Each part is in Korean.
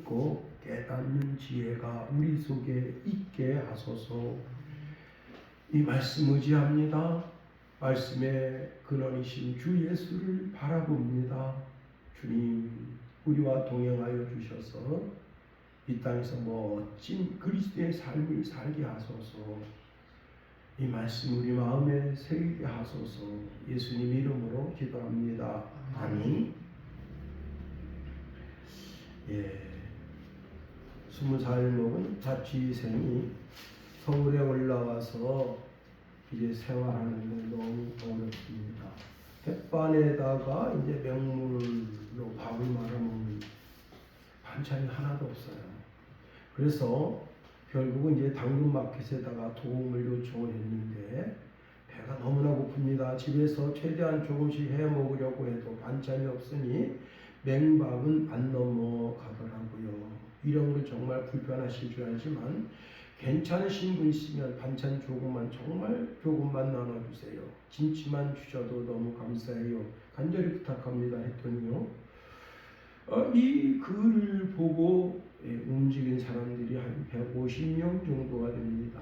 듣고 깨닫는 지혜가 우리 속에 있게 하소서. 이 말씀 의지합니다. 말씀의 근원이신 주 예수를 바라봅니다. 주님, 우리와 동행하여 주셔서 이 땅에서 멋진 그리스도의 삶을 살게 하소서. 이 말씀 우리 마음에 새기게 하소서. 예수님 이름으로 기도합니다. 아멘. 20살 먹은 자취생이 서울에 올라와서 이제 생활하는 게 너무 어렵습니다. 햇반에다가 이제 맹물로 밥을 말아먹는 반찬이 하나도 없어요. 그래서 결국은 이제 당근마켓에다가 도움을 요청을 했는데 배가 너무나 고픕니다. 집에서 최대한 조금씩 해 먹으려고 해도 반찬이 없으니 맹밥은 안 넘어가더라고요. 이런 걸 정말 불편하실 줄 알지만 괜찮으신 분 있으면 반찬 조금만, 정말 조금만 나눠주세요. 김치만 주셔도 너무 감사해요. 간절히 부탁합니다 했더니요, 이 글을 보고 움직인 사람들이 한 150명 정도가 됩니다.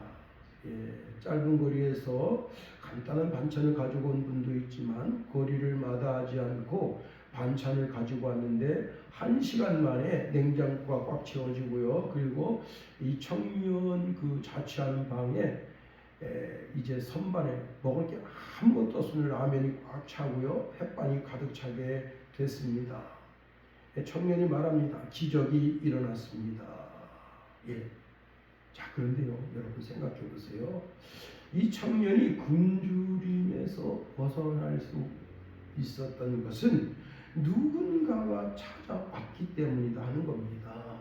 짧은 거리에서 간단한 반찬을 가지고 온 분도 있지만 거리를 마다하지 않고 반찬을 가지고 왔는데 1시간 만에 냉장고가 꽉 채워지고요. 그리고 이 청년 그 자취하는 방에 이제 선반에 먹을 게 아무것도 없으면 라면이 꽉 차고요. 햇반이 가득 차게 됐습니다. 청년이 말합니다. 기적이 일어났습니다. 자, 그런데요, 여러분 생각해 보세요. 이 청년이 굶주림에서 벗어날 수 있었던 것은 누군가가 찾아왔기 때문이다 하는 겁니다.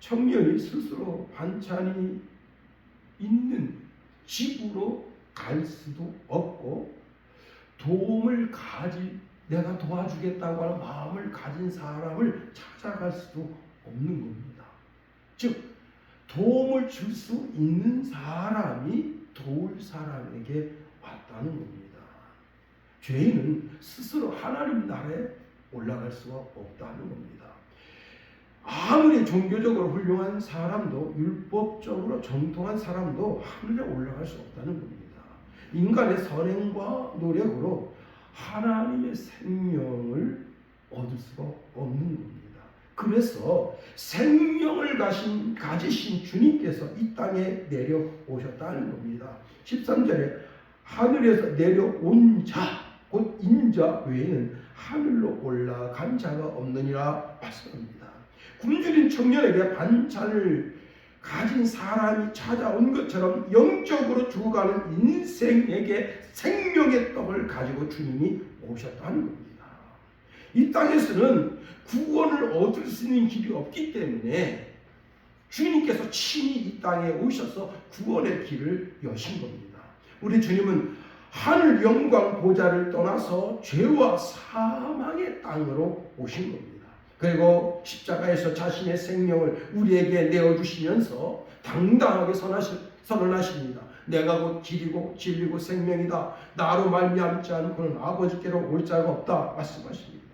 청년이 스스로 반찬이 있는 집으로 갈 수도 없고 도움을 내가 도와주겠다고 하는 마음을 가진 사람을 찾아갈 수도 없는 겁니다. 즉 도움을 줄 수 있는 사람이 도울 사람에게 왔다는 겁니다. 죄인은 스스로 하나님 나라에 올라갈 수가 없다는 겁니다. 아무리 종교적으로 훌륭한 사람도, 율법적으로 정통한 사람도 하늘에 올라갈 수 없다는 겁니다. 인간의 선행과 노력으로 하나님의 생명을 얻을 수가 없는 겁니다. 그래서 생명을 가지신 주님께서 이 땅에 내려오셨다는 겁니다. 13절에 하늘에서 내려온 자, 곧 인자 외에는 하늘로 올라간 자가 없느니라 말씀합니다. 굶주린 청년에게 반찬을 가진 사람이 찾아온 것처럼 영적으로 죽어가는 인생에게 생명의 떡을 가지고 주님이 오셨다는 겁니다. 이 땅에서는 구원을 얻을 수 있는 길이 없기 때문에 주님께서 친히 이 땅에 오셔서 구원의 길을 여신 겁니다. 우리 주님은 하늘 영광 보좌를 떠나서 죄와 사망의 땅으로 오신 겁니다. 그리고 십자가에서 자신의 생명을 우리에게 내어주시면서 당당하게 선언하십니다. 내가 곧 길이고 진리고 생명이다. 나로 말미암지 않고는 아버지께로 올 자가 없다 말씀하십니다.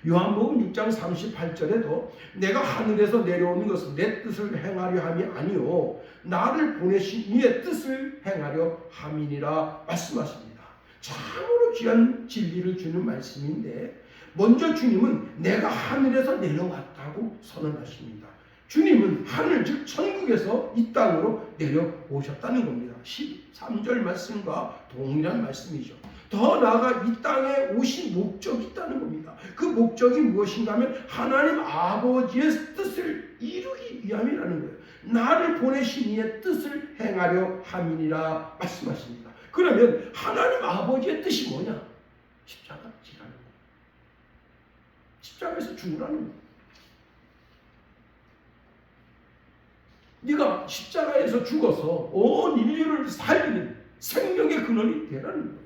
요한복음 6장 38절에도 내가 하늘에서 내려오는 것은 내 뜻을 행하려 함이 아니요 나를 보내신 이의 뜻을 행하려 함이니라 말씀하십니다. 참으로 귀한 진리를 주는 말씀인데 먼저 주님은 내가 하늘에서 내려왔다고 선언하십니다. 주님은 하늘 즉 천국에서 이 땅으로 내려오셨다는 겁니다. 13절 말씀과 동일한 말씀이죠. 더 나아가 이 땅에 오신 목적이 있다는 겁니다. 그 목적이 무엇인가 하면 하나님 아버지의 뜻을 이루기 위함이라는 거예요. 나를 보내신 이의 뜻을 행하려 함이니라 말씀하십니다. 그러면 하나님 아버지의 뜻이 뭐냐? 십자가 지라는 거예요. 십자가에서 죽으라는 거예요. 네가 십자가에서 죽어서 온 인류를 살리는 생명의 근원이 되라는 거예요.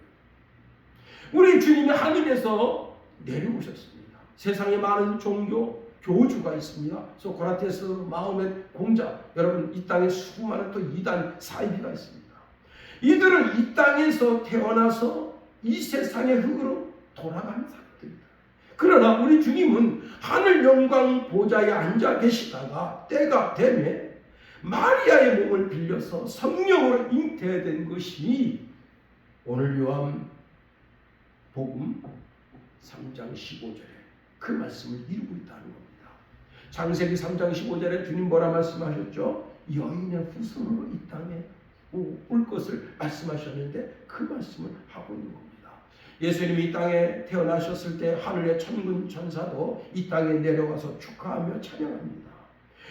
우리 주님이 하늘에서 내려오셨습니다. 세상에 많은 종교, 교주가 있습니다. 소크라테스, 마호멧, 공자, 여러분 이 땅에 수많은 또 이단, 사이비가 있습니다. 이들은 이 땅에서 태어나서 이 세상의 흙으로 돌아가는 사람들입니다. 그러나 우리 주님은 하늘 영광 보좌에 앉아 계시다가 때가 되면 마리아의 몸을 빌려서 성령으로 잉태된 것이 오늘 요한 복음 3장 15절에 그 말씀을 이루고 있다는 겁니다. 창세기 3장 15절에 주님 뭐라 말씀하셨죠? 여인의 후손으로 이 땅에 올 것을 말씀하셨는데 그 말씀을 하고 있는 겁니다. 예수님이 이 땅에 태어나셨을 때 하늘의 천군 천사도 이 땅에 내려와서 축하하며 찬양합니다.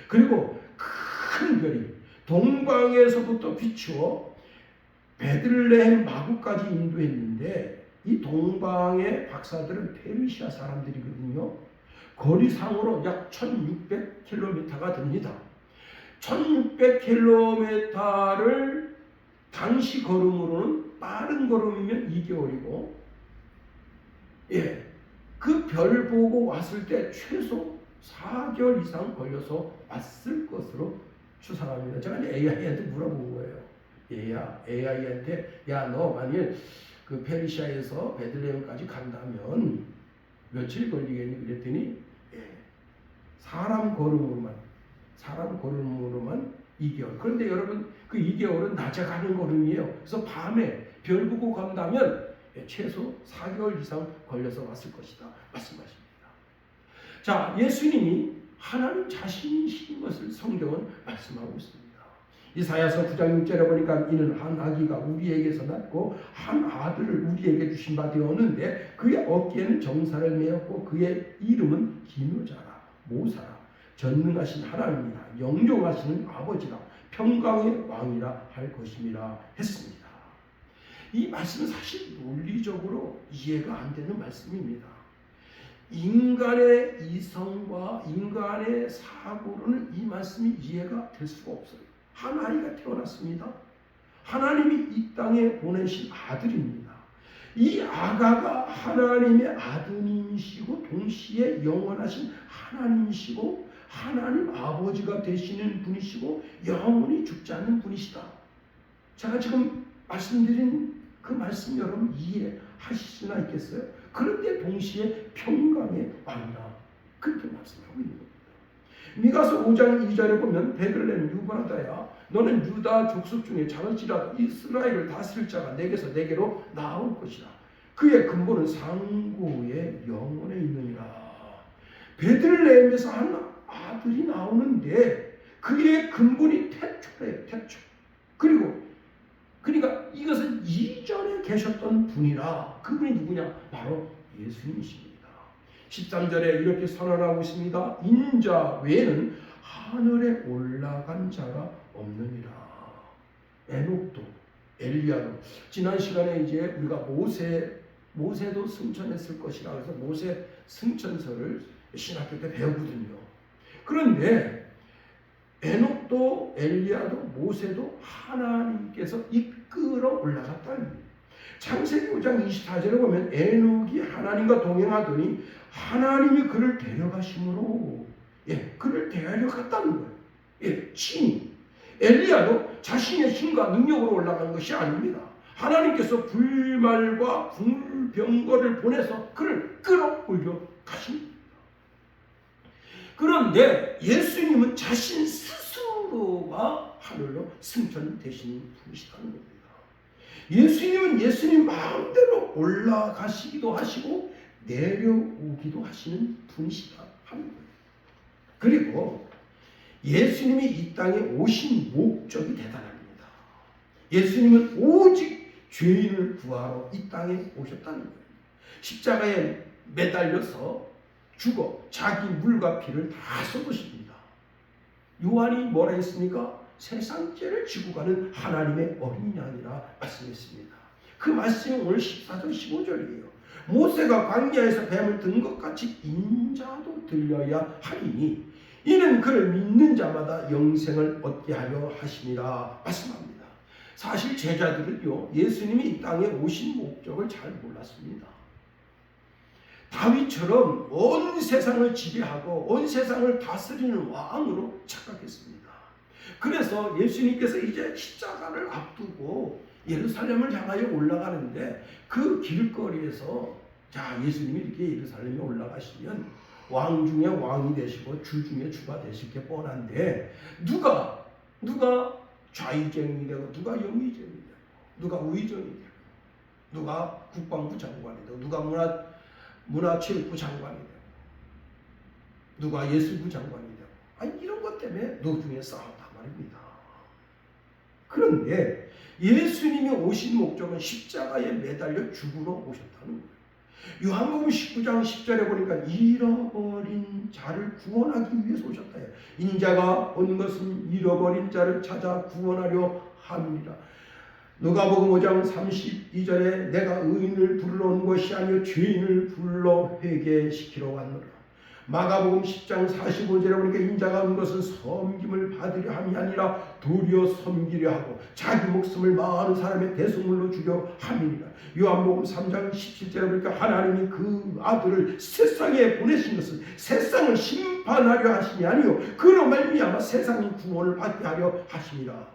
그리고 큰 별이 동방에서부터 비추어 베들레헴 마구까지 인도했는데 이 동방의 박사들은 페르시아 사람들이거든요. 거리상으로 약 1600km가 됩니다. 1600km를 당시 걸음으로는 빠른 걸음이면 2개월이고 그 별 보고 왔을 때 최소 4개월 이상 걸려서 왔을 것으로 추상합니다. 제가 이제 AI한테 물어본 거예요. AI한테 야, 너 만일 그 페르시아에서 베들레헴까지 간다면 며칠 걸리겠니? 그랬더니 사람 걸음으로만 2개월. 그런데 여러분 그 2개월은 낮에 가는 걸음이에요. 그래서 밤에 별 보고 간다면 최소 4개월 이상 걸려서 왔을 것이다 말씀하십니다. 자, 예수님이 하나님 자신이신 것을 성경은 말씀하고 있습니다. 이사야서 9장 6절에 보니까 이는 한 아기가 우리에게서 낳고 한 아들을 우리에게 주신 바 되었는데 그의 어깨에는 정사를 메었고 그의 이름은 기묘자라 모사라 전능하신 하나님이라 영종하시는 아버지라 평강의 왕이라 할 것임이라 했습니다. 이 말씀은 사실 논리적으로 이해가 안 되는 말씀입니다. 인간의 이성과 인간의 사고로는 이 말씀이 이해가 될 수가 없어요. 한 아이가 태어났습니다. 하나님이 이 땅에 보내신 아들입니다. 이 아가가 하나님의 아드님이시고 동시에 영원하신 하나님이시고 하나님 아버지가 되시는 분이시고 영원히 죽지 않는 분이시다. 제가 지금 말씀드린 그 말씀 여러분 이해하실 수나 있겠어요? 그런데 동시에 평강의 왕이라 그렇게 말씀하고 있는 겁니다. 미가서 5장 2절에 보면 베들레헴 유브라다야 너는 유다 족속 중에 작을지라도 이스라엘을 다스릴 자가 내게서 내게로 나올 것이라. 그의 근본은 상고의 영혼에 있느니라. 베들레헴에서 한 아들이 나오는데 그의 근본이 태초래요. 태초. 그러니까 이것은 이전에 계셨던 분이라. 그분이 누구냐? 바로 예수님이십니다. 13절에 이렇게 선언하고 있습니다. 인자 외에는 하늘에 올라간 자가 없느니라. 에녹도 엘리야도 지난 시간에 이제 우리가 모세도 승천했을 것이라 그래서 모세 승천서를 신학교 때 배우거든요. 그런데 에녹도 엘리야도 모세도 하나님께서 이끌어 올라갔다는 거예요. 창세기 5장 24절에 보면 에녹이 하나님과 동행하더니 하나님이 그를 데려가심으로 그를 데려갔다는 거예요. 친히. 엘리야도 자신의 힘과 능력으로 올라간 것이 아닙니다. 하나님께서 불말과 불병거를 보내서 그를 끌어올려 가십니다. 그런데 예수님은 자신 스스로가 하늘로 승천되신 분이시라는 겁니다. 예수님은 예수님 마음대로 올라가시기도 하시고 내려오기도 하시는 분이시다 하는 거예요. 그리고 예수님이 이 땅에 오신 목적이 대단합니다. 예수님은 오직 죄인을 구하러 이 땅에 오셨다는 거예요. 십자가에 매달려서 죽어 자기 물과 피를 다 쏟으십니다. 요한이 뭐라 했습니까? 세상 죄를 지고 가는 하나님의 어린 양이라 말씀했습니다. 그 말씀이 오늘 14절 15절이에요. 모세가 광야에서 뱀을 든 것 같이 인자도 들려야 하리니 이는 그를 믿는 자마다 영생을 얻게 하려 하심이라 말씀합니다. 사실 제자들은요 예수님이 이 땅에 오신 목적을 잘 몰랐습니다. 다윗처럼 온 세상을 지배하고 온 세상을 다스리는 왕으로 착각했습니다. 그래서 예수님께서 이제 십자가를 앞두고 예루살렘을 향하여 올라가는데 그 길거리에서 자, 예수님이 이렇게 예루살렘에 올라가시면 왕 중에 왕이 되시고 주 중에 주가 되실 게 뻔한데 누가 좌의정이 되고 누가 영의정이 되고 누가 우의정이 되고 누가 국방부 장관이 되고 누가 문화체육부 장관이 되고 누가 예술부 장관이 되고 아니 이런 것 때문에 노중에 싸웠단 말입니다. 그런데 예수님이 오신 목적은 십자가에 매달려 죽으러 오셨다는 거예요. 요한복음 19장 10절에 보니까 잃어버린 자를 구원하기 위해서 오셨다. 인자가 온 것은 잃어버린 자를 찾아 구원하려 함이라. 누가복음 5장 32절에 내가 의인을 불러 온 것이 아니요 죄인을 불러 회개시키러 왔노라. 마가복음 10장 45절에 보니까 인자가 온 것은 섬김을 받으려 함이 아니라 도리어 섬기려 하고 자기 목숨을 많은 사람의 대속물로 주려 함이니라. 요한복음 3장 17절에 보니까 하나님이 그 아들을 세상에 보내신 것은 세상을 심판하려 하심이 아니요 그로 말미암아 세상이 구원을 받게 하려 하심이라.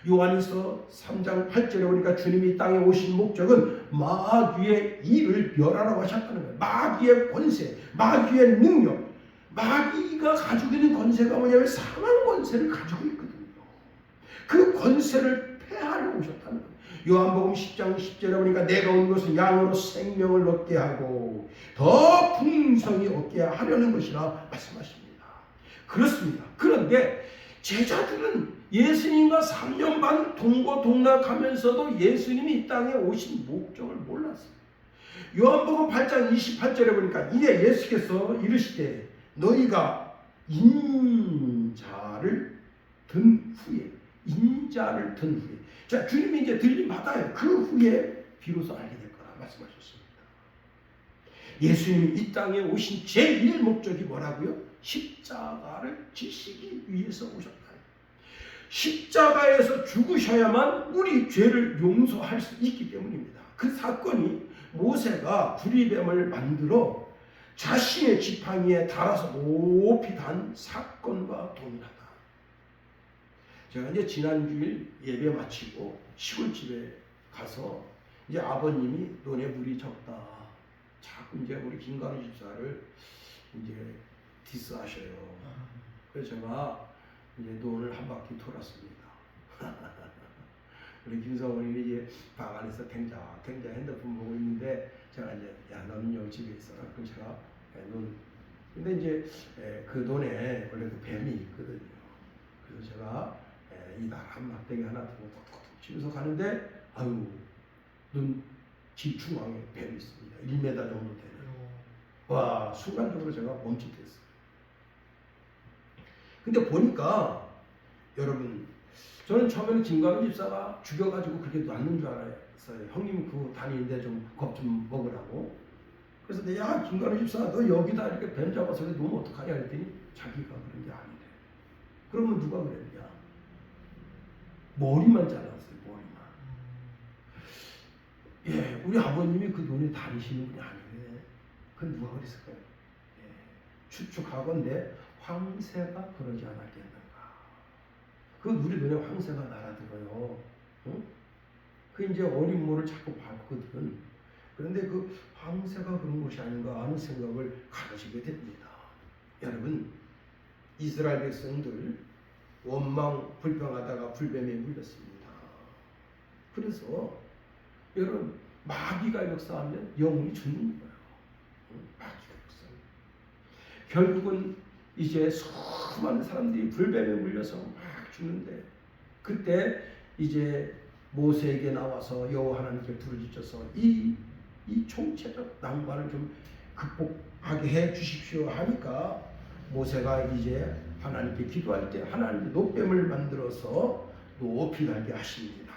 요한일서 3장 8절에 보니까 주님이 땅에 오신 목적은 마귀의 일을 멸하라고 하셨다는 거예요. 마귀의 권세, 마귀의 능력, 마귀가 가지고 있는 권세가 뭐냐면 사망 권세를 가지고 있거든요. 그 권세를 폐하려고 오셨다는 거예요. 요한복음 10장 10절에 보니까 내가 온 것은 양으로 생명을 얻게 하고 더 풍성히 얻게 하려는 것이라 말씀하십니다. 그렇습니다. 그런데 제자들은 예수님과 3년 반 동고동락하면서도 예수님이 이 땅에 오신 목적을 몰랐어요. 요한복음 8장 28절에 보니까 이에 예수께서 이르시되 너희가 인자를 든 후에 자 주님이 이제 들림 받아요. 그 후에 비로소 알게 될 거라 말씀하셨습니다. 예수님이 이 땅에 오신 제1 목적이 뭐라고요? 십자가를 지시기 위해서 오셨다. 십자가에서 죽으셔야만 우리 죄를 용서할 수 있기 때문입니다. 그 사건이 모세가 구리뱀을 만들어 자신의 지팡이에 달아서 높이 단 사건과 동일하다. 제가 이제 지난주일 예배 마치고 시골집에 가서 이제 아버님이 너네 물이 적다. 자꾸 이제 우리 김관우 집사를 이제 디스하셔요. 그래서 제가 이제 논을 한 바퀴 돌았습니다. 우리 김성원이 이제 방 안에서 탱자 핸드폰 보고 있는데 제가 이제 야 너는 여기 집에 있어라. 그럼 제가 근데 이제 그 논에 원래 그 뱀이 있거든요. 그래서 제가 이 나란 막대기 하나 들고 톡톡톡 치면서 가는데 눈 집 중앙에 뱀이 있습니다. 1m 정도 되는. 와 순간적으로 제가 멈칫했어요. 근데 보니까 여러분 저는 처음에는 김관우 집사가 죽여가지고 그렇게 놨는 줄 알았어요. 형님 그 다니는데 좀 겁 좀 먹으라고. 그래서 내가 김관우 집사 너 여기다 이렇게 뱀 잡아서 놓으면 어떡하냐 했더니 자기가 그런 게 아니래. 그러면 누가 그랬냐? 머리만 잘랐어요. 머리만. 예, 우리 아버님이 그 눈에 다니시는 분이 아니래. 그건 누가 그랬을까요? 예, 추측하건대 황새가 그러지 않았겠는가. 그 우리 눈에 황새가 날아들어요. 응? 그 이제 어린 모를 자꾸 밟거든. 그런데 그 황새가 그런 것이 아닌가 하는 생각을 가지게 됩니다. 여러분 이스라엘 백성들 원망 불평하다가 불뱀에 물렸습니다. 그래서 여러분 마귀가 역사하면 영혼이 죽는 거예요. 마귀가 역사하면 결국은 이제 수많은 사람들이 불뱀에 물려서 막 죽는데 그때 이제 모세에게 나와서 여호와 하나님께 부르짖어서 이 총체적 난관을 좀 극복하게 해 주십시오 하니까 모세가 이제 하나님께 기도할 때 하나님께 노뱀을 만들어서 높이 날게 하십니다.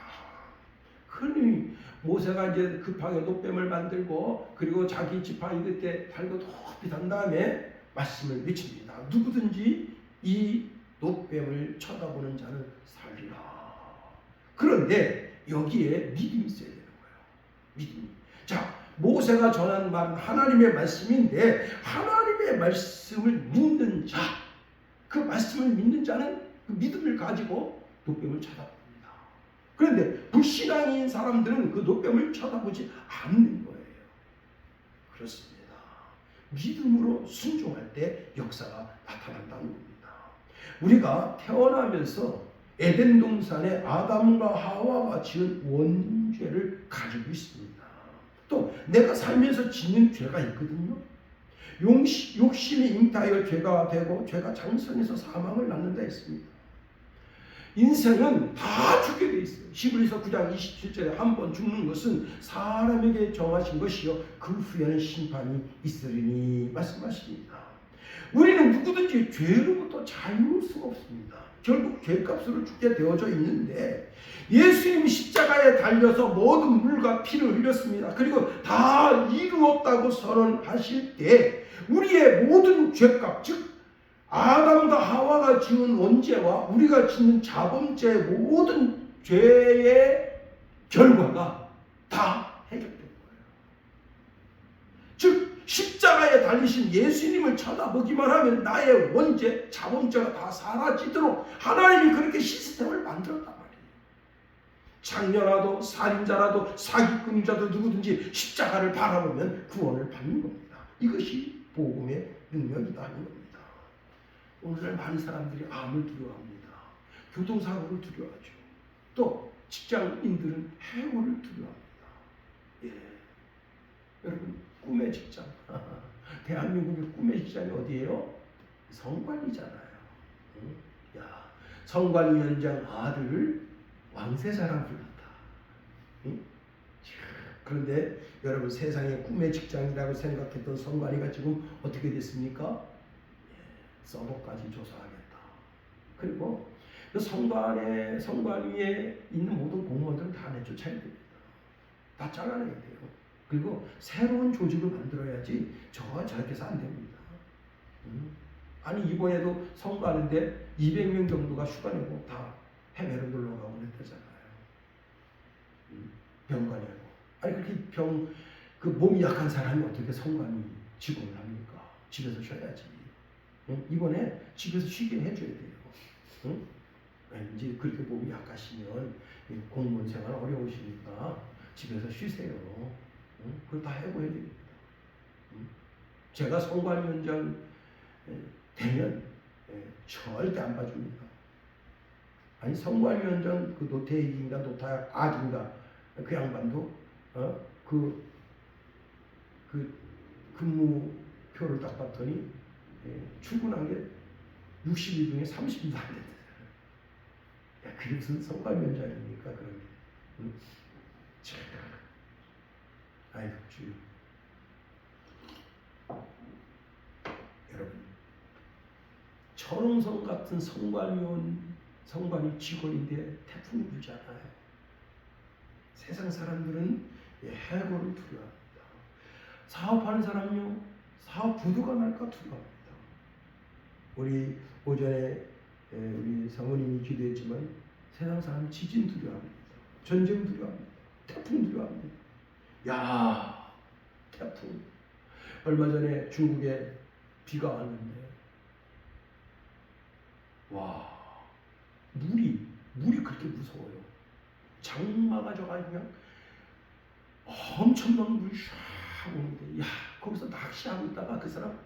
그러니 모세가 이제 급하게 노뱀을 만들고 그리고 자기 지팡이 그때 달고 높이 단 다음에 말씀을 외칩니다. 누구든지 이 노뱀을 쳐다보는 자는 살리라. 그런데 여기에 믿음이 있어야 되는 거예요. 믿음. 자, 모세가 전한 말은 하나님의 말씀인데 하나님의 말씀을 믿는 자, 그 말씀을 믿는 자는 그 믿음을 가지고 노뱀을 쳐다봅니다. 그런데 불신앙인 사람들은 그 노뱀을 쳐다보지 않는 거예요. 그렇습니다. 믿음으로 순종할 때 역사가 나타난다는 겁니다. 우리가 태어나면서 에덴 동산에 아담과 하와가 지은 원죄를 가지고 있습니다. 또 내가 살면서 짓는 죄가 있거든요. 욕심이 잉타하여 죄가 되고 죄가 장성해서 사망을 낳는다 했습니다. 인생은 다 죽게 돼 있어요. 히브리서 9장 27절에 한 번 죽는 것은 사람에게 정하신 것이요 그 후에는 심판이 있으리니 말씀하십니다. 우리는 누구든지 죄로부터 자유로울 수가 없습니다. 결국 죄값으로 죽게 되어져 있는데 예수님이 십자가에 달려서 모든 물과 피를 흘렸습니다. 그리고 다 이루었다고 선언하실 때 우리의 모든 죄값, 즉 아담과 하와가 지은 원죄와 우리가 짓는 자범죄의 모든 죄의 결과가 다 해결된 거예요. 즉 십자가에 달리신 예수님을 쳐다보기만 하면 나의 원죄, 자범죄가 다 사라지도록 하나님이 그렇게 시스템을 만들었단 말이에요. 장녀라도 살인자라도 사기꾼자도 누구든지 십자가를 바라보면 구원을 받는 겁니다. 이것이 복음의 능력이다 하는 겁니다. 오늘날 많은 사람들이 암을 두려워합니다. 교통사고를 두려워하죠. 또 직장인들은 해고를 두려워합니다. 예. 여러분 꿈의 직장 대한민국의 꿈의 직장이 어디예요? 성관이잖아요. 야, 성관위원장 아들을 왕세자랑 불렀다. 응? 그런데 여러분 세상의 꿈의 직장이라고 생각했던 성관이가 지금 어떻게 됐습니까? 서버까지 조사하겠다. 그리고 그 성관 위에 있는 모든 공무원들은 다 내쫓아야 됩니다. 다 잘라내야 돼요. 그리고 새로운 조직을 만들어야지 저가 저렇게 해서 안 됩니다. 아니 이번에도 성관인데 200명 정도가 휴가 내고 다 해외로 놀러 가고 그랬잖아요. 병관이라고. 아니 그렇게 그 몸이 약한 사람이 어떻게 성관이 직원을 합니까? 집에서 쉬어야지. 이번에 집에서 쉬게 해줘야 돼요. 응? 이제 그렇게 몸이 약하시면 공무원 생활 어려우시니까 집에서 쉬세요. 응? 그걸 다 해고해야 됩니다. 응? 제가 성관위원장 되면 절대 안 봐줍니다. 아니 성관위원장 그 노태익인가 노타악인가 그 양반도 그 근무표를 딱 봤더니 출근한 게 60일 중에 30일도 안 됐대요. 야, 그게 무슨 성관위원장입니까? 그런 게. 응? 아이고, 주여. 여러분, 천홍성 같은 성관이 직원인데 태풍이 불잖아요. 세상 사람들은 해고를 두려워합니다. 사업하는 사람은요, 사업 부도가 날까 두려워합니다. 우리 오전에 우리 사모님이 기도했지만 세상 사람 지진 두려워합니다. 전쟁 두려워합니다. 태풍 두려워합니다. 야, 태풍. 얼마 전에 중국에 비가 왔는데 와, 물이 그렇게 무서워요. 장마가 져가지고 그냥 엄청난 물이 샥 오는데 야, 거기서 낚시하고 있다가 그 사람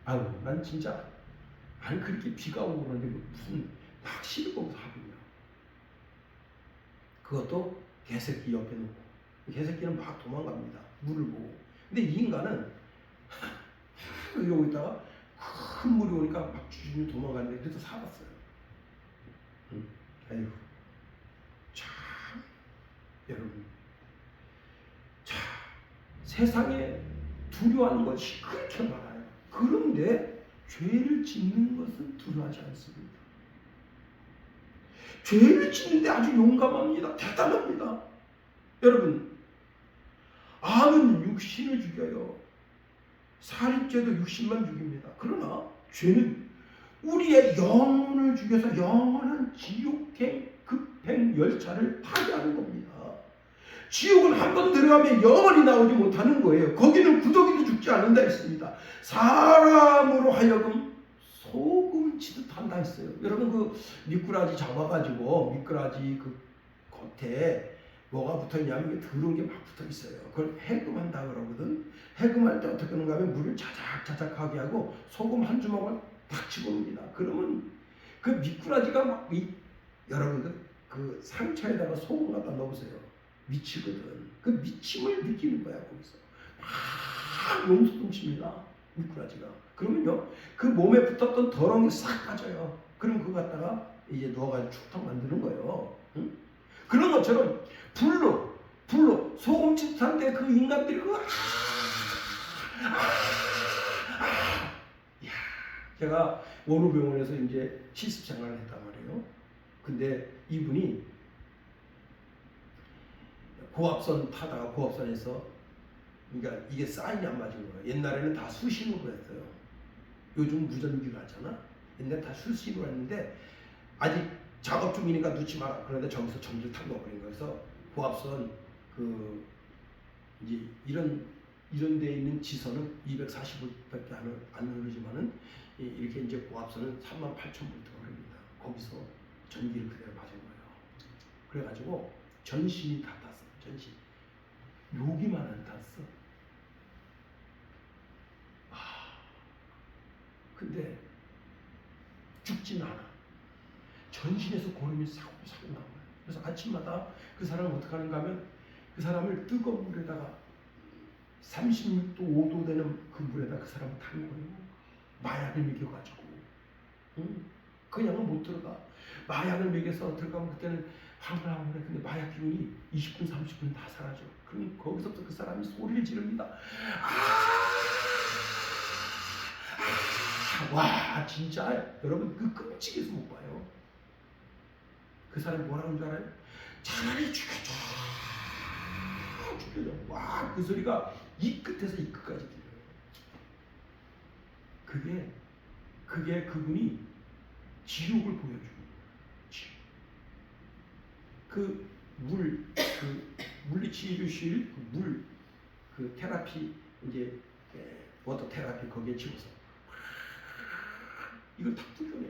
아유, 난 진짜 아니 그렇게 비가 오고 그러는데 무슨 낚시를 거기서 하고 있냐. 그것도 개새끼 옆에 놓고 개새끼는 막 도망갑니다. 물을 보고. 근데 이 인간은 이러고 있다가 큰 물이 오니까 막 주진이 도망가는데 그래서 살았어요. 아이고 참 여러분 자 세상에 두려워하는 것이 그렇게 많아요. 그런데 죄를 짓는 것은 두려워하지 않습니다. 죄를 짓는데 아주 용감합니다. 대단합니다. 여러분 암은 육신을 죽여요. 살인죄도 육신만 죽입니다. 그러나 죄는 우리의 영혼을 죽여서 영원한 지옥행 급행 열차를 타게 하는 겁니다. 지옥은 한 번 들어가면 영원히 나오지 못하는 거예요. 거기는 구더기도 죽지 않는다 했습니다. 사람으로 하여금 소금 치듯 한다 했어요. 여러분 그 미꾸라지 잡아가지고 미꾸라지 그 겉에 뭐가 붙어있냐면 이게 더러운 게 막 붙어있어요. 그걸 해금한다 그러거든. 해금할 때 어떻게 하는가 하면 물을 자작자작하게 하고 소금 한 주먹을 탁 집어넣습니다. 그러면 그 미꾸라지가 막 여러분 그 상처에다가 소금 갖다 넣으세요. 미치거든. 그 미침을 느끼는 거야 거기서. 막 용수동칩니다. 미꾸라지가. 그러면요 그 몸에 붙었던 더러운 게 싹 빠져요. 그럼 그거 갖다가 이제 넣어가지고 축탁 만드는 거예요. 응? 그런 것처럼 불로 소금짓 때 그 인간들이 그거 야, 제가 원우병원에서 이제 실습 생활을 했단 말이에요. 근데 이분이 고압선 타다가 고압선에서 그러니까 이게 사인이 안 맞은 거예요. 옛날에는 다 수신호로 했어요. 요즘 무전기로 하잖아. 옛날에 다 수신호로 했는데 아직 작업 중이니까 넣지 마라. 그런데 저기서 전기를 탁 넣어버린 거예요. 그래서 고압선 그 이제 이런 데 있는 지선은 240V밖에 안 흐르지만은 이렇게 이제 고압선은 38,000V 흐릅니다. 거기서 전기를 그대로 맞은 거예요. 그래가지고 전신이 다 탔어. 전신. 여기만 안 탔어. 근데 죽진 않아. 전신에서 고름이 사고사고 나와요. 그래서 아침마다 그 사람은 어떻게 하는가 하면 그 사람을 뜨거운 물에다가 36도, 5도 되는 그 물에다 그 사람을 타는 거예요. 마약을 먹여가지고. 응? 그냥은 못 들어가. 마약을 먹여서 들어가면 그때는 황홀황홀해. 근데 마약 기운이 20분, 30분 다 사라져. 그럼 거기서부터 그 사람이 소리를 지릅니다. 와 진짜 여러분 그 끔찍해서 못 봐요. 그 사람이 뭐라는 줄 알아요? 차라리 죽여줘. 와 그 소리가 이 끝에서 이 끝까지 들려요. 그게 그분이 지옥을 보여주는 거예요. 그 물리치료실 그 테라피 이제 워터 테라피 거기에 집어서 이걸 다 뚫어내.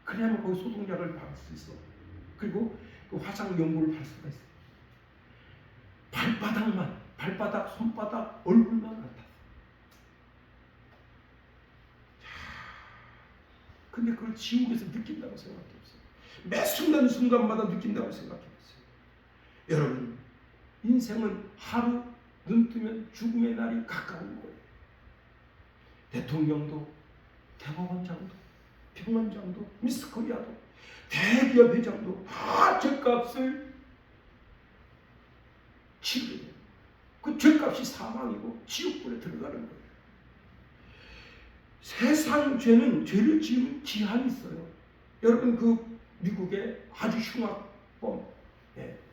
그래야만 거기 소독약을 받을 수 있어. 그리고 그 화상 연고를 받을 수가 있어. 발바닥, 손바닥, 얼굴만 나타. 근데 그걸 지옥에서 느낀다고 생각해보세요. 매 순간마다 느낀다고 생각해보세요. 여러분, 인생은 하루 눈 뜨면 죽음의 날이 가까운 거예요. 대통령도, 대법원장도, 평론장도, 미스코리아도, 대기업 회장도 다 죄값을 치르게 돼요. 그 죄값이 사망이고 지옥불에 들어가는 거예요. 세상 죄는 죄를 지으면 기한이 있어요. 여러분 그 미국의 아주 흉악범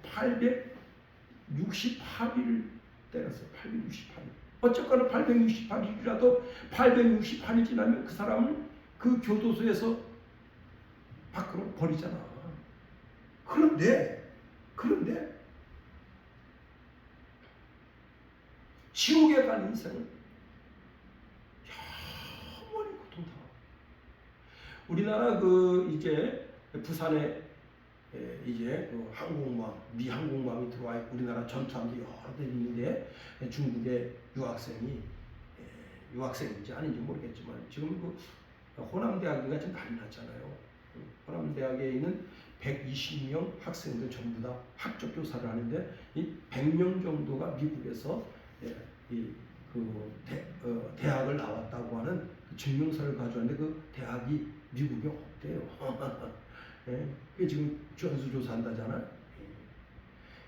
868일을 때렸어요. 868일. 어쨌거나 868일이라도 868일 지나면 그 사람을 그 교도소에서 밖으로 버리잖아. 그런데 지옥에 간 인생은 영원히 고통당하고. 우리나라 그 이제 부산에 이제 그 항공모함, 미 항공모함이 들어와 있고 우리나라 전투함도 여러 대 있는데 중국의 유학생인지 아닌지 모르겠지만 지금 그 호남대학교가 지금 난리 났잖아요. 호남대학에 있는 120명 학생들 전부 다 학적 교사를 하는데 이 100명 정도가 미국에서 대학을 나왔다고 하는 그 증명서를 가져왔는데 그 대학이 미국에 없대요. 그게 지금 전수조사한다잖아.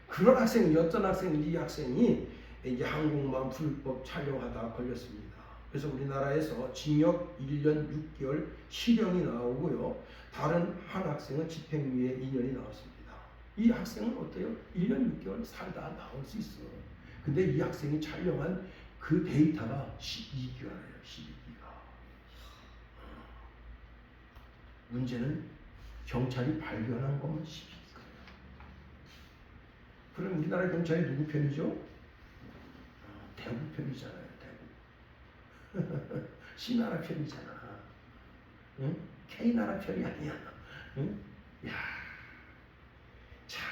그런 학생이 어떤 학생인지 이 학생이 이제 항공모함 불법 촬영하다가 걸렸습니다. 그래서 우리나라에서 징역 1년 6개월 실형이 나오고요. 다른 한 학생은 집행유예 2년이 나왔습니다. 이 학생은 어때요? 1년 6개월 살다 나올 수 있어. 근데 이 학생이 촬영한 그 데이터가 12기가예요. 12기가. 문제는 경찰이 발견한 것만 12기가예요. 그럼 우리나라 경찰이 누구 편이죠? 대구 편이잖아요. 대구. C나라 편이잖아. 응? K나라 편이 아니야. 응? 야, 참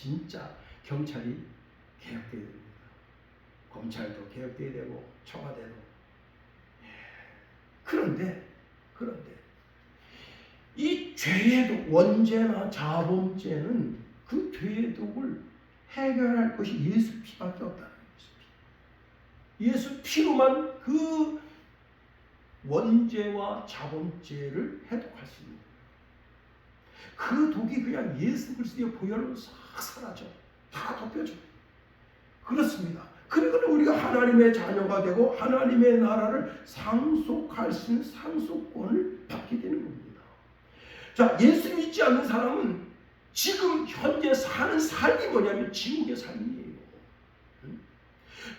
진짜 경찰이 개혁돼야 됩니다. 검찰도 개혁돼야 되고 청와대도. 그런데 이 죄의 독, 원죄나 자범죄는 그 죄의 독을 해결할 것이 예수 피밖에 없다는 것입니다. 예수 피로만 그 원죄와 자범죄를 해독할 수 있는 거예요. 그 독이 그냥 예수 그리스도의 보혈로 싹 사라져. 다 덮여져. 그렇습니다. 그러니까 우리가 하나님의 자녀가 되고 하나님의 나라를 상속할 수 있는 상속권을 받게 되는 겁니다. 자, 예수 믿지 않는 사람은 지금 현재 사는 삶이 뭐냐면 지옥의 삶이에요.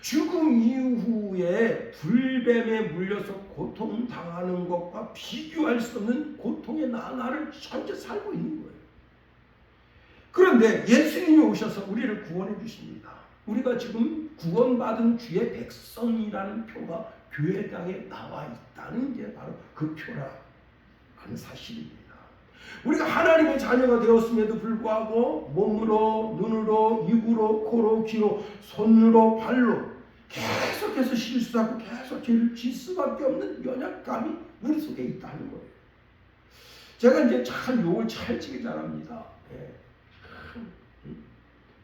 죽음 이후에 불뱀에 물려서 고통당하는 것과 비교할 수 없는 고통의 나날을 현재 살고 있는 거예요. 그런데 예수님이 오셔서 우리를 구원해 주십니다. 우리가 지금 구원받은 주의 백성이라는 표가 교회당에 나와 있다는 게 바로 그 표라는 사실입니다. 우리가 하나님의 자녀가 되었음에도 불구하고 몸으로, 눈으로, 입으로, 코로, 귀로, 손으로, 발로 계속해서 실수하고 계속 죄를 질 수밖에 없는 연약감이 우리 속에 있다는 거예요. 제가 이제 참 욕을 찰지게 잘합니다.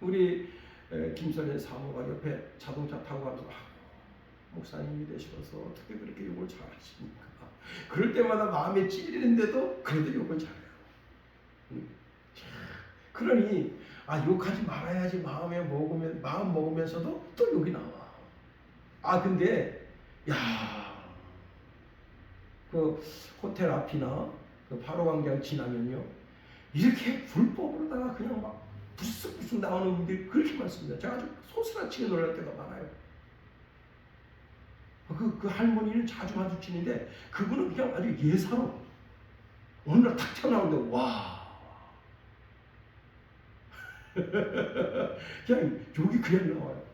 우리 김선의 사모가 옆에 자동차 타고 가서 목사님이 되셔서 어떻게 그렇게 욕을 잘하십니까? 그럴 때마다 마음에 찔리는데도 그래도 욕을 잘해요. 그러니 욕하지 말아야지 마음 먹으면서도 또 욕이 나와. 근데 그 호텔 앞이나 그 바로광장 지나면요 이렇게 불법으로다가 그냥 막 부스부스 나오는 분들이 그렇게 많습니다. 제가 아주 소스라치게 놀랄 때가 많아요. 그 할머니는 자주 마주치는데 그분은 그냥 아주 예사로 어느 날 탁 튀어나오는데 와 그냥 욕이 그냥 나와요.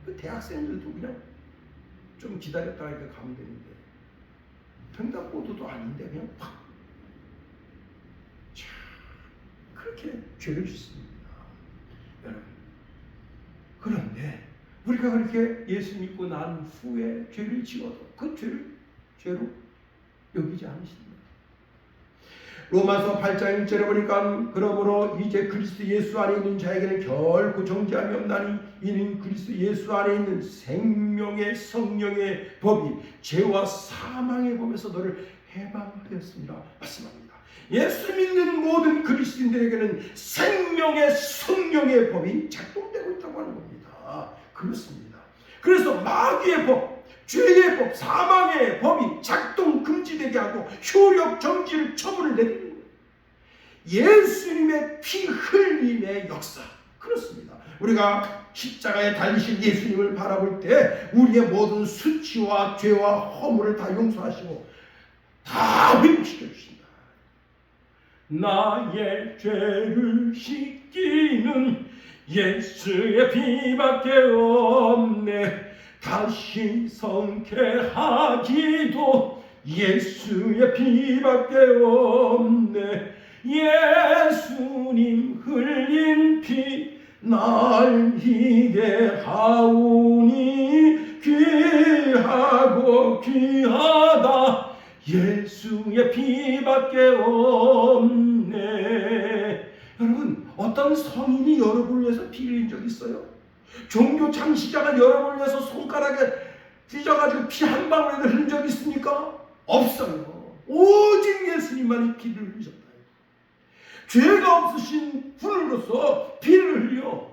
그 대학생들도 그냥 좀 기다렸다가 이렇게 가면 되는데 횡단보도도 아닌데 그냥 팍 그렇게 죄를 짓습니다. 여러분, 그런데 우리가 그렇게 예수 믿고 난 후에 죄를 지어도 그 죄를 죄로 여기지 않으십니다. 로마서 8장 1절에 보니까 그러므로 이제 그리스도 예수 안에 있는 자에게는 결코 정죄함이 없나니 이는 그리스도 예수 안에 있는 생명의 성령의 법이 죄와 사망의 법에서 너를 해방하였습니다. 말씀합니다. 예수 믿는 모든 그리스도인들에게는 생명의 성령의 법이 작동되고 있다고 하는 겁니다. 그렇습니다. 그래서 마귀의 법, 죄의 법, 사망의 법이 작동 금지되게 하고 효력 정지를 처분을 내리는 거예요. 예수님의 피 흘림의 역사. 그렇습니다. 우리가 십자가에 달리신 예수님을 바라볼 때 우리의 모든 수치와 죄와 허물을 다 용서하시고 다 회복시켜 주신다. 나의 죄를 씻기는 예수의 피밖에 없네. 다시 성쾌하기도 예수의 피밖에 없네. 예수님 흘린 피 날 희게 하오니 귀하고 귀하다. 예수의 피밖에 없네. 여러분, 어떤 성인이 여러분을 위해서 피 흘린 적 있어요? 종교 창시자가 여러분을 위해서 손가락에 찢어가지고 피 한 방울이라도 흘린 적 있습니까? 없어요. 오직 예수님만이 피를 흘리셨다. 죄가 없으신 분으로서 피를 흘려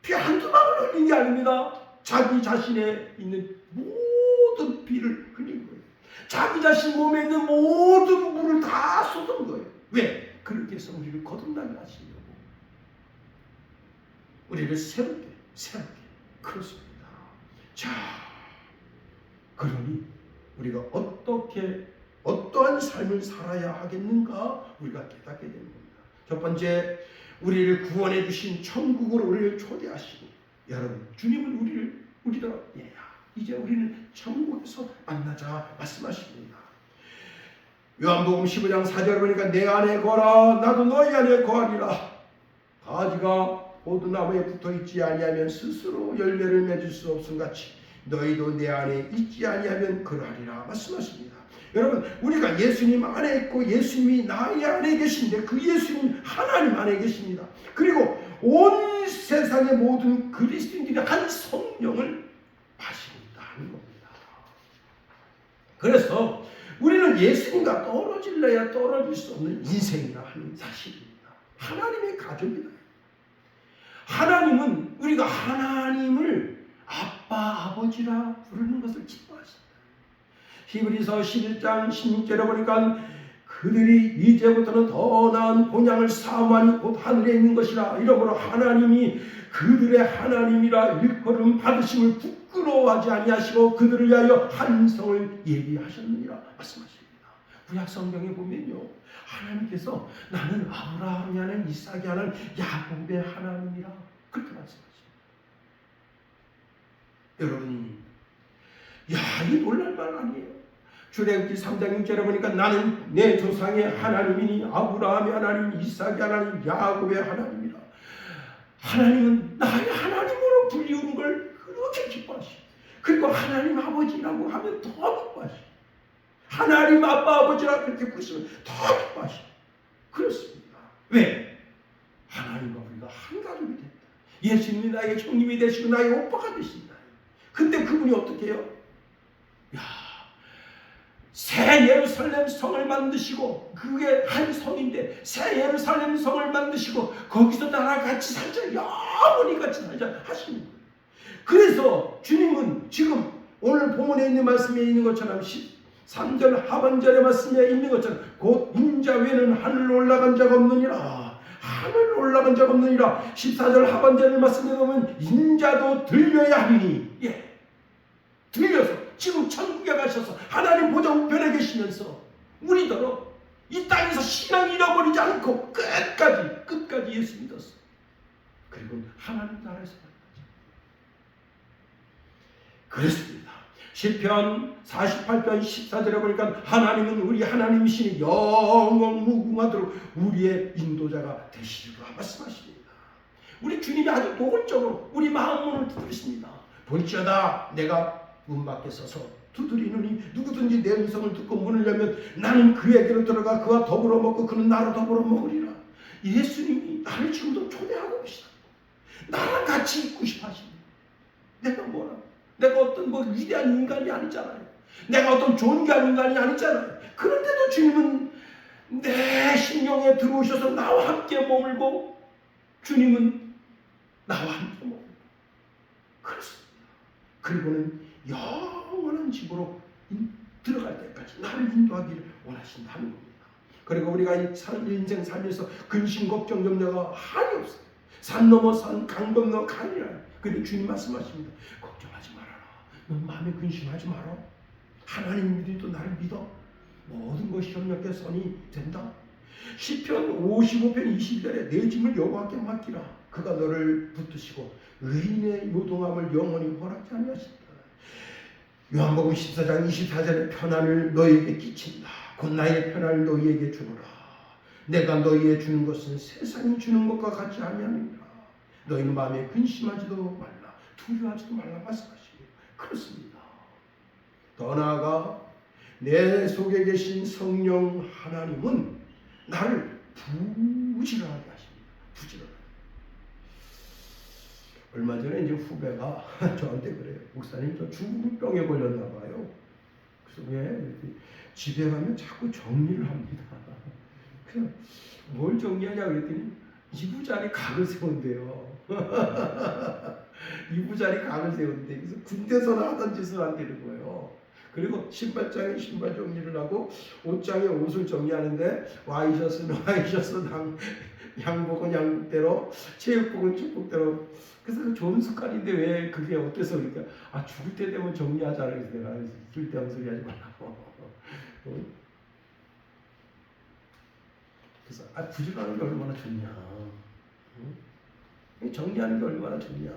피 한두 방울 흘린 게 아닙니다. 자기 자신에 있는 모든 피를 흘린 거예요. 자기 자신 몸에 있는 모든 물을 다 쏟은 거예요. 왜? 그렇게 해서 우리를 거듭나게 하시려고, 우리를 새롭게 그렇습니다. 자, 그러니 우리가 어떠한 삶을 살아야 하겠는가 우리가 깨닫게 되는 겁니다. 첫 번째, 우리를 구원해 주신 천국으로 우리를 초대하시고, 여러분, 주님은 우리더러 이제 우리는 천국에서 만나자 말씀하십니다. 요한복음 15장 4절 보니까 내 안에 거하라 나도 너희 안에 거하리라. 가지가 모두 나무에 붙어있지 아니하면 스스로 열매를 맺을 수 없음 같이 너희도 내 안에 있지 아니하면 그러하리라 말씀하십니다. 여러분, 우리가 예수님 안에 있고 예수님이 나의 안에 계신데 그 예수님 하나님 안에 계십니다. 그리고 온 세상의 모든 그리스도인들이 한 성령을 마시고 있다는 겁니다. 그래서 우리는 예수님과 떨어질래야 떨어질 수 없는 인생이라 하는 사실입니다. 하나님의 가족이다. 하나님은 우리가 하나님을 아빠, 아버지라 부르는 것을 기뻐하신다. 히브리서 11장 16절에 보니까 그들이 이제부터는 더 나은 본향을 사모하니 곧 하늘에 있는 것이라. 이러므로 하나님이 그들의 하나님이라 일컬음 받으심을 부끄러워하지 아니하시고 그들을 위하여 한 성을 예비하셨느니라 말씀하십니다. 구약 성경에 보면요, 하나님께서 나는 아브라함이 하는 이삭이 하는 야곱의 하나님이라 그렇게 말씀하십니다. 여러분, 이 놀랄만 아니에요. 출애굽기 3장 6절에 보니까 나는 내 조상의 하나님이니 아브라함의 하나님, 이삭의 하나님, 야곱의 하나님이라. 하나님은 나의 하나님으로 불리우는 걸 그렇게 기뻐하시고, 그리고 하나님 아버지라고 하면 더 기뻐하시고, 하나님 아빠 아버지라 그렇게 부르시면 더 기뻐하시고 그렇습니다. 왜? 하나님과 우리가 한 가족이 됐다. 예수님이 나의 형님이 되시고 나의 오빠가 되신다. 근데 그분이 어떻게 해요? 새 예루살렘 성을 만드시고, 그게 한 성인데 새 예루살렘 성을 만드시고 거기서 나랑 같이 살자, 영원히 같이 살자 하시는 거예요. 그래서 주님은 지금 오늘 본문에 있는 말씀에 있는 것처럼 13절 하반절의 말씀에 있는 것처럼 곧 인자 외에는 하늘로 올라간 자가 없느니라. 하늘로 올라간 자가 없느니라. 14절 하반절의 말씀에 보면 인자도 들려야 하리니, 들려서 지금 천국에 가셔서 하나님 보좌 우편에 계시면서 우리더러 이 땅에서 신앙 잃어버리지 않고 끝까지 예수 믿었어. 그리고 하나님 나라에서 만나죠. 그렇습니다. 시편 48편 14절에 보니까 하나님은 우리 하나님이시니 영원 무궁하도록 우리의 인도자가 되시리라 말씀하십니다. 우리 주님이 아주 노골적으로 우리 마음문을 두드리십니다. 볼지어다 내가 문 밖에 서서 두드리노니 누구든지 내 음성을 듣고 문을 열면 나는 그에게로 들어가 그와 더불어 먹고 그는 나로 더불어 먹으리라. 예수님이 나를 지금도 초대하고 계시다. 나랑 같이 있고 싶어 하십니다. 내가 뭐라? 내가 어떤 위대한 인간이 아니잖아요. 내가 어떤 존귀한 인간이 아니잖아요. 그런데도 주님은 내 심령에 들어오셔서 나와 함께 머물고, 주님은 나와 함께 머물고 그렇습니다. 그리고는 영원한 집으로 들어갈 때까지 나를 인도하기를 원하신다는 겁니다. 그리고 우리가 인생 살면서 근심 걱정 염려가 한이 없어요. 산 넘어 산, 강 건너 강이라. 근데 주님 말씀하십니다. 걱정하지 말아라. 넌 마음에 근심하지 마라. 하나님 믿으니 나를 믿어. 모든 것이 협력해서니 된다. 시편 55편 20절에 내 짐을 여호와께 맡기라. 그가 너를 붙드시고 의인의 요동함을 영원히 허락지 아니하신다. 요한복음 14장 24절에 편안을 너희에게 끼친다. 곧 나의 편안을 너희에게 주노라. 내가 너희에게 주는 것은 세상이 주는 것과 같지 아니하느니라. 너희는 마음에 근심하지도 말라, 두려워하지도 말라 말씀하시고 그렇습니다. 더 나아가 내 속에 계신 성령 하나님은 나를 부지런하게 하십니다. 부지런하게. 얼마 전에 이제 후배가 저한테 그래요. 목사님, 저 중풍병에 걸렸나 봐요. 그래서 왜? 집에 가면 자꾸 정리를 합니다. 그래서 뭘 정리하냐 그랬더니 이부자리 각을 세운대요. 이부자리 각을 세운대. 그래서 군대에서나 하던 짓을 안 되는 거예요. 그리고 신발장에 신발 정리를 하고 옷장에 옷을 정리하는데 와이셔츠는 와이셔츠, 양복은 양복대로, 체육복은 체육복대로. 그래서 좋은 습관인데 왜 그게 어때서 그러니까 죽을 때 되면 정리하자 그래서 내가 쓸데없는 소리 하지 말라고. 그래서 부지런하는 게 얼마나 좋냐. 정리하는 게 얼마나 좋냐.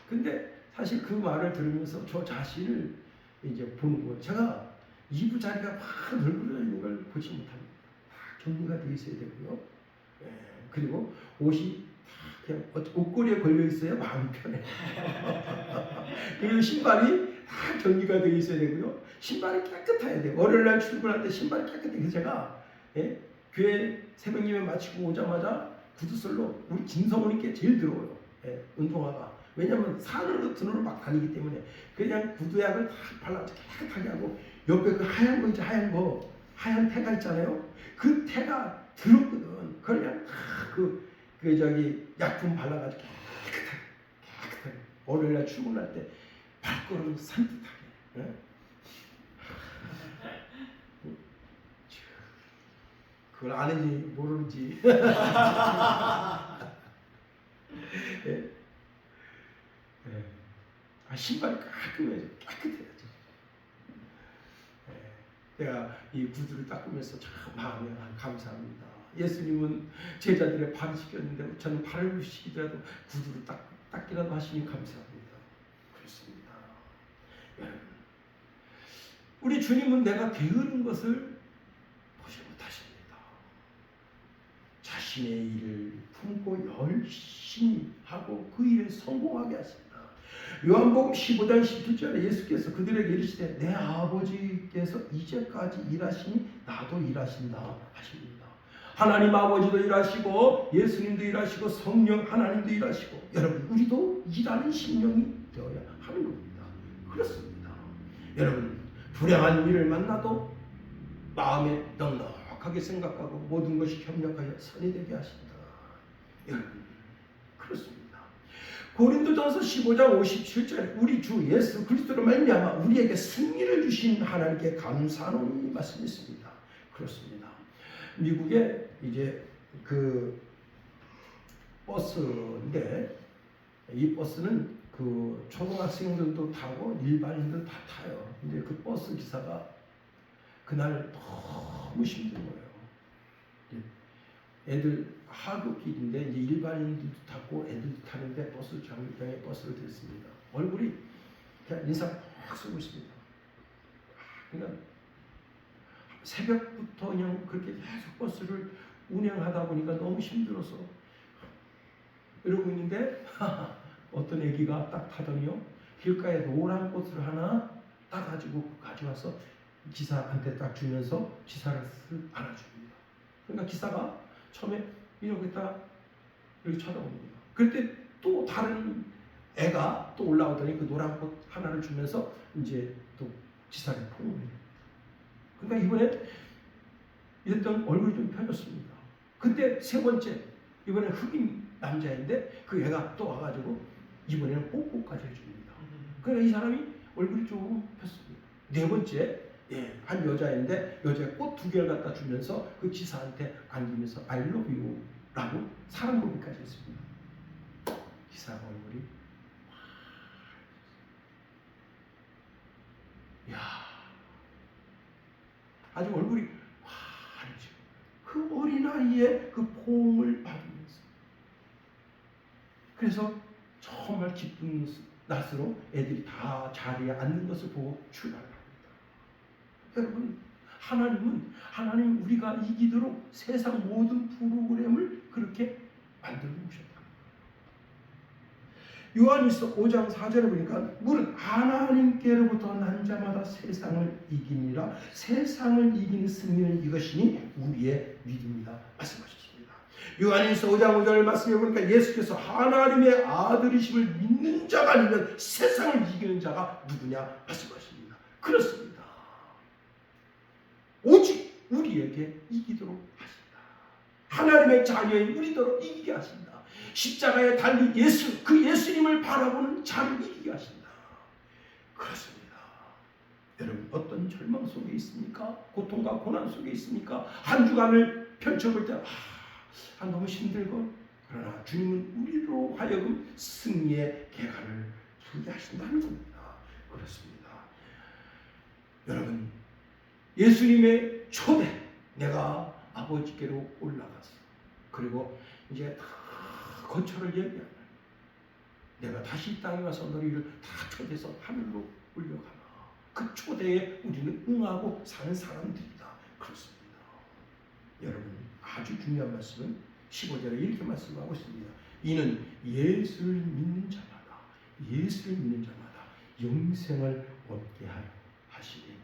근데 사실 그 말을 들으면서 저 자신을 이제 보는 거예요. 제가 이부 자리가 막 널브러져 있는 걸 보지 못합니다. 다 정리가 되어 있어야 되고요. 예, 그리고 옷이 다 그냥 옷걸이에 걸려 있어야 마음이 편해요. 그리고 신발이 다 정리가 되어 있어야 되고요. 신발이 깨끗해야 돼요. 월요일날 출근할 때 신발이 깨끗해요. 그래서 제가 교회 새벽 예배 마치고 오자마자 구두솔로 우리 김성훈님께 제일 들어오요. 운동화가. 왜냐하면 산으로 드너로 막 다니기 때문에 그냥 구두약을 다 발라서 깨끗하게 하고 옆에 그 하얀 거 있죠. 하얀 태가 있잖아요. 그 태가 들었거든. 그걸 그냥 그 저기 약품 발라가지고 깨끗하게 월요일날 출근할 때 발걸음 산뜻하게. 예? 그걸 아는지 모르는지. 예? 예. 신발이 깔끔해져. 깨끗해야죠. 예. 내가 이 구두를 닦으면서 참 마음이 감사합니다. 예수님은 제자들의 발을 씻겼는데 저는 발을 씻기더라도 구두를 닦기라도 하시니 감사합니다. 그렇습니다. 여러분, 우리 주님은 내가 게으른 것을 보지 못하십니다. 자신의 일을 품고 열심히 하고 그 일에 성공하게 하십니다. 요한복음 15장 17절에 예수께서 그들에게 이르시되 내 아버지께서 이제까지 일하시니 나도 일하신다 하십니다. 하나님 아버지도 일하시고 예수님도 일하시고 성령 하나님도 일하시고 여러분 우리도 일하는 심령이 되어야 하는 겁니다. 그렇습니다. 여러분 불행한 일을 만나도 마음에 넉넉하게 생각하고 모든 것이 협력하여 선이 되게 하신다. 여러분 그렇습니다. 고린도전서 15장 57절에 우리 주 예수 그리스도로 말미암아 우리에게 승리를 주신 하나님께 감사하노니 말씀이 있습니다. 그렇습니다. 미국에 이제 그 버스인데 이 버스는 그 초등학생들도 타고 일반인들 다 타요. 근데 그 버스 기사가 그날 너무 힘든 거예요. 애들 하굣길인데 이제 일반인들도 타고 애들도 타는데 버스 정류장에 버스를 댔습니다. 얼굴이 그냥 인상 확 쓰고 있습니다. 그러니까 새벽부터 그냥 그렇게 계속 버스를 운행하다 보니까 너무 힘들어서 이러고 있는데 어떤 애기가 딱 타더니요 길가에 노란 꽃을 하나 따가지고 가져와서 기사한테 딱 주면서 기사를 안아줍니다. 그러니까 기사가 처음에 이렇게 딱 이렇게 쳐다봅니다. 그때 또 다른 애가 또 올라오더니 그 노란 꽃 하나를 주면서 이제 또 기사를 포옹해요. 그러니까 이번에 이랬던 얼굴이 좀 펴졌습니다. 그때 세 번째 이번에 흑인 남자인데 그 애가 또 와가지고 이번에는 뽀뽀까지 해줍니다. 그러니까 이 사람이 얼굴이 좀 폈습니다. 네 번째 한 여자인데 여자에 꽃 2개를 갖다 주면서 그 기사한테 안기면서 I love you 라고 사랑 고백까지 했습니다. 기사가 얼굴이 야 아주 얼굴이 환해져. 그 어린아이의 그 포옹을 받으면서 그래서 정말 기쁜 낯으로 애들이 다 자리에 앉는 것을 보고 출발합니다. 여러분 하나님 우리가 이기도록 세상 모든 프로그램을 그렇게 만들어 놓으셨다. 요한일서 5장 4절에 보니까 무릇 하나님께로부터 난 자마다 세상을 이기니라 세상을 이기는 승리는 이것이니 우리의 믿음이다 말씀하셨습니다. 요한일서 5장 5절 말씀해 보니까 예수께서 하나님의 아들이심을 믿는 자가 아니면 세상을 이기는 자가 누구냐 말씀하십니다. 그렇습니다. 오직 우리에게 이기도록 하신다. 하나님의 자녀인 우리도록 이기게 하신다. 십자가에 달린 예수, 그 예수님을 바라보는 자를 이기게 하신다. 그렇습니다. 여러분 어떤 절망 속에 있습니까? 고통과 고난 속에 있습니까? 한 주간을 펼쳐볼 때 너무 힘들고 그러나 주님은 우리로 하여금 승리의 계가를 두게 하신다는 겁니다. 그렇습니다. 여러분 예수님의 초대 내가 아버지께로 올라가서 그리고 이제 다 거처를 예비하면 내가 다시 이 땅에 와서 너희를 다 초대해서 하늘로 올려가마 그 때에 우리는 응하고 사는 사람들이다. 그렇습니다. 여러분, 아주 중요한 말씀은 15절에 이렇게 말씀하고 있습니다. 이는 예수를 믿는 자마다 영생을 얻게 하시리니라.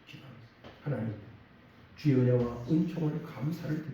기도하겠습니다. 하나님, 주의 은혜와 은총을 감사를 드립니다.